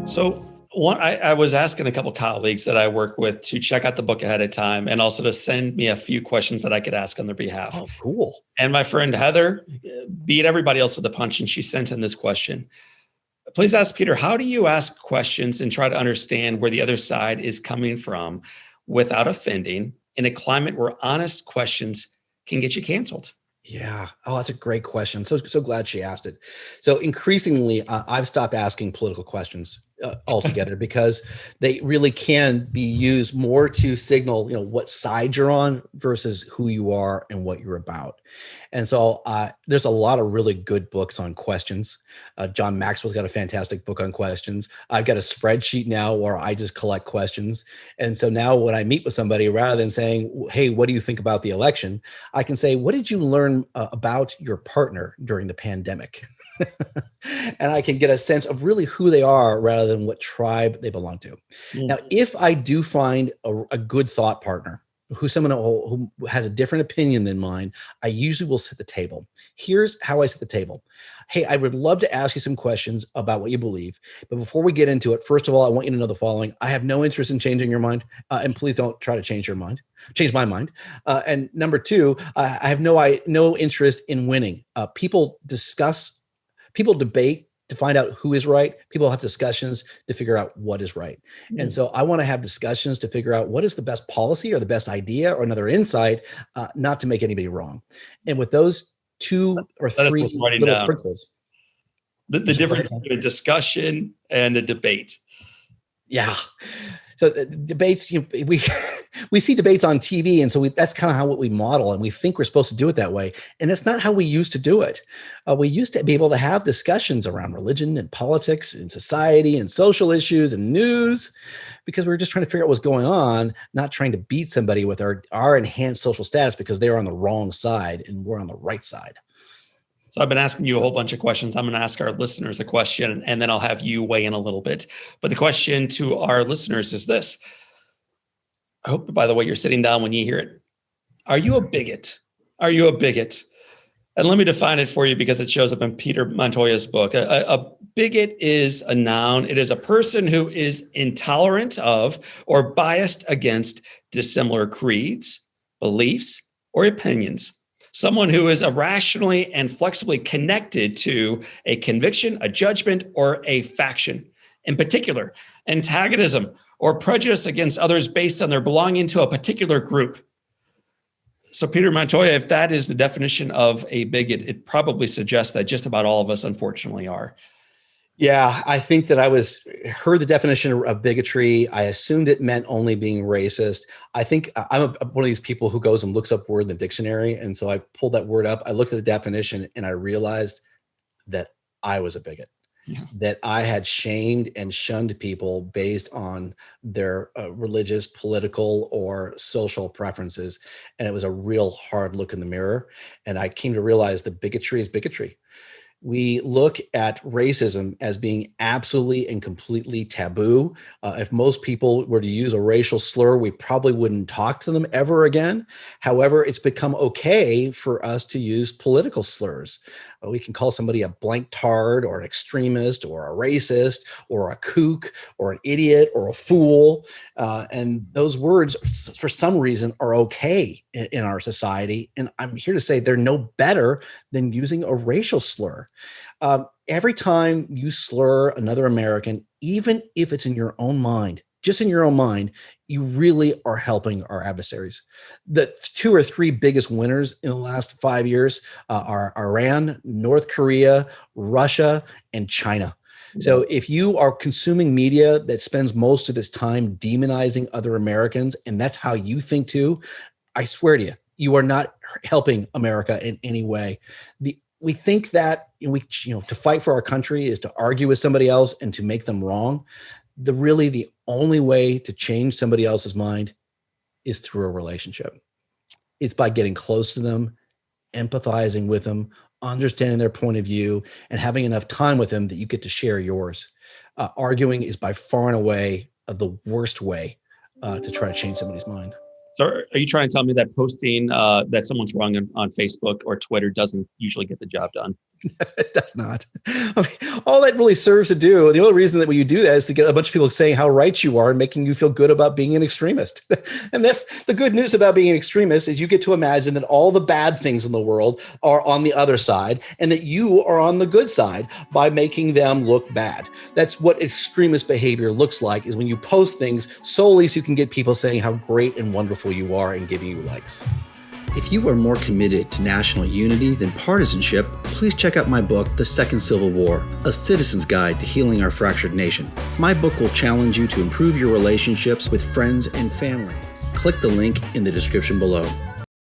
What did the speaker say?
So I was asking a couple colleagues that I work with to check out the book ahead of time and also to send me a few questions that I could ask on their behalf. Oh, cool. And my friend Heather beat everybody else to the punch, and she sent in this question. Please ask Peter, how do you ask questions and try to understand where the other side is coming from without offending in a climate where honest questions can get you canceled? Yeah. Oh, that's a great question. So glad she asked it. So increasingly, I've stopped asking political questions altogether because they really can be used more to signal, what side you're on versus who you are and what you're about. And so there's a lot of really good books on questions. John Maxwell's got a fantastic book on questions. I've got a spreadsheet now where I just collect questions. And so now when I meet with somebody, rather than saying, hey, what do you think about the election? I can say, what did you learn about your partner during the pandemic? And I can get a sense of really who they are rather than what tribe they belong to. Mm. Now, if I do find a good thought partner, who's someone who has a different opinion than mine, I usually will set the table. Here's how I set the table. Hey, I would love to ask you some questions about what you believe. But before we get into it, first of all, I want you to know the following. I have no interest in changing your mind. And please don't try to change my mind. And number two, I have no interest in winning. People debate to find out who is right. People have discussions to figure out what is right. And so I want to have discussions to figure out what is the best policy or the best idea or another insight, not to make anybody wrong. And with those two or three little principles. The difference between a discussion and a debate. Yeah. So debates, we see debates on TV, and so that's kind of what we model, and we think we're supposed to do it that way. And that's not how we used to do it. We used to be able to have discussions around religion and politics and society and social issues and news, because we were just trying to figure out what's going on, not trying to beat somebody with our enhanced social status because they're on the wrong side and we're on the right side. So I've been asking you a whole bunch of questions. I'm going to ask our listeners a question, and then I'll have you weigh in a little bit. But the question to our listeners is this. I hope, by the way, you're sitting down when you hear it. Are you a bigot? Are you a bigot? And let me define it for you because it shows up in Peter Montoya's book. A bigot is a noun. It is a person who is intolerant of or biased against dissimilar creeds, beliefs, or opinions. Someone who is irrationally and flexibly connected to a conviction, a judgment, or a faction. In particular, antagonism or prejudice against others based on their belonging to a particular group. So Peter Montoya, if that is the definition of a bigot, it probably suggests that just about all of us, unfortunately, are. Yeah, I think that heard the definition of bigotry. I assumed it meant only being racist. I think I'm one of these people who goes and looks up word in the dictionary. And so I pulled that word up. I looked at the definition and I realized that I was a bigot, that I had shamed and shunned people based on their religious, political, or social preferences. And it was a real hard look in the mirror. And I came to realize that bigotry is bigotry. We look at racism as being absolutely and completely taboo. If most people were to use a racial slur, we probably wouldn't talk to them ever again. However, it's become okay for us to use political slurs. We can call somebody a blank tard or an extremist or a racist or a kook or an idiot or a fool. And those words, for some reason, are okay in our society. And I'm here to say they're no better than using a racial slur. Every time you slur another American, even if it's in your own mind, just in your own mind, you really are helping our adversaries. The two or three biggest winners in the last 5 years are Iran, North Korea, Russia, and China. So if you are consuming media that spends most of its time demonizing other Americans, and that's how you think too, I swear to you, you are not helping America in any way. We think that to fight for our country is to argue with somebody else and to make them wrong. The only way to change somebody else's mind is through a relationship. It's by getting close to them, empathizing with them, understanding their point of view, and having enough time with them that you get to share yours. Arguing is by far and away the worst way to try to change somebody's mind. So are you trying to tell me that posting that someone's wrong on Facebook or Twitter doesn't usually get the job done? It does not. I mean, all that really serves to do, the only reason that when you do that is to get a bunch of people saying how right you are and making you feel good about being an extremist. And that's the good news about being an extremist, is you get to imagine that all the bad things in the world are on the other side and that you are on the good side by making them look bad. That's what extremist behavior looks like, is when you post things solely so you can get people saying how great and wonderful you are and giving you likes. If you are more committed to national unity than partisanship, please check out my book, The Second Civil War, A Citizen's Guide to Healing Our Fractured Nation. My book will challenge you to improve your relationships with friends and family. Click the link in the description below.